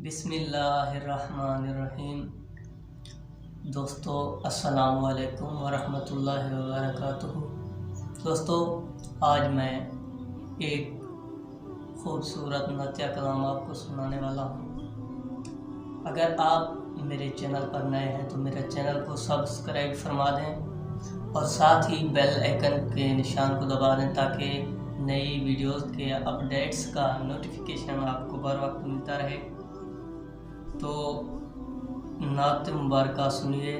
बिस्मिल्लाहिर्रहमानिर्रहीम। दोस्तों अस्सलामु अलैकुम वरहमतुल्लाहि वबरकातुहू। दोस्तों आज मैं एक खूबसूरत नातिया कलाम आपको सुनाने वाला हूँ। अगर आप मेरे चैनल पर नए हैं तो मेरे चैनल को सब्सक्राइब फरमा दें और साथ ही बेल आइकन के निशान को दबा दें ताकि नई वीडियोस के अपडेट्स का नोटिफिकेशन आपको बर वक्त मिलता रहे। तो नात मुबारका सुनिए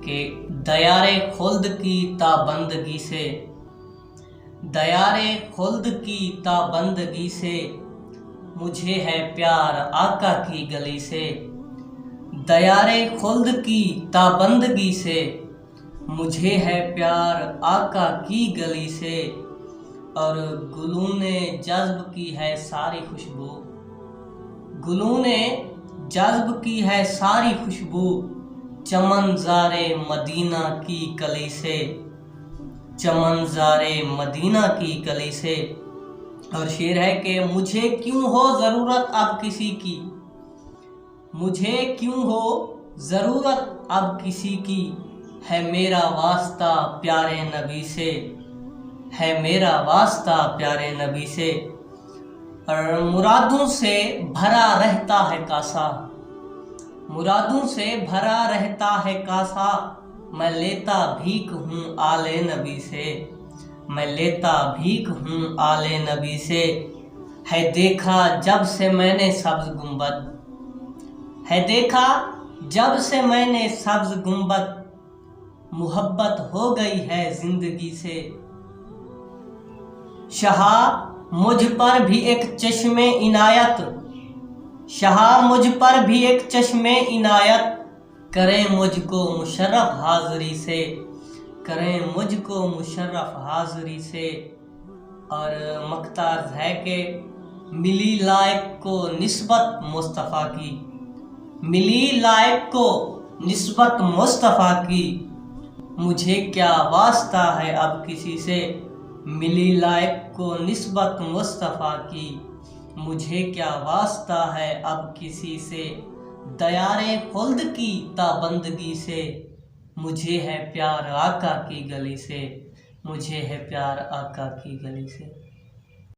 कि दयारे खुल्द की ताबंदगी से, दयारे खुल्द की ताबंदगी से मुझे है प्यार आका की गली से। दयारे खुल्द की ताबंदगी से मुझे है प्यार आका की गली से। और गुलूने जज्ब की है सारी खुशबू, गुलूने जज्ब की है सारी खुशबू चमनज़ारे मदीना की कली से, चमनज़ारे मदीना की कली से। और शेर है कि मुझे क्यों हो ज़रूरत अब किसी की, मुझे क्यों हो ज़रूरत अब किसी की, है मेरा वास्ता प्यारे नबी से, है मेरा वास्ता प्यारे नबी से। और मुरादों से भरा रहता है कासा, मुरादों से भरा रहता है कासा, मैं लेता भीख हूँ आले नबी से, मैं लेता भीख हूँ आले नबी से। है देखा जब से मैंने सब्ज गुंबद, है देखा जब से मैंने सब्ज गुंबद, मुहब्बत हो गई है जिंदगी से। शाह मुझ पर भी एक चश्मे इनायत, शाह मुझ पर भी एक चश्मे इनायत, करें मुझको मुशर्रफ हाज़री से, करें मुझको मुशर्रफ हाज़री से। और मख्तार है कि मिली लायक को निस्बत मुस्तफ़ा की, मिली लायक को निस्बत मुस्तफ़ा की, मुझे क्या वास्ता है अब किसी से। मिली लायक को निस्बत मुस्तफ़ा की, मुझे क्या वास्ता है अब किसी से। दयारे खुल्द की ताबंदगी से मुझे है प्यार आका की गली से, मुझे है प्यार आका की गली से।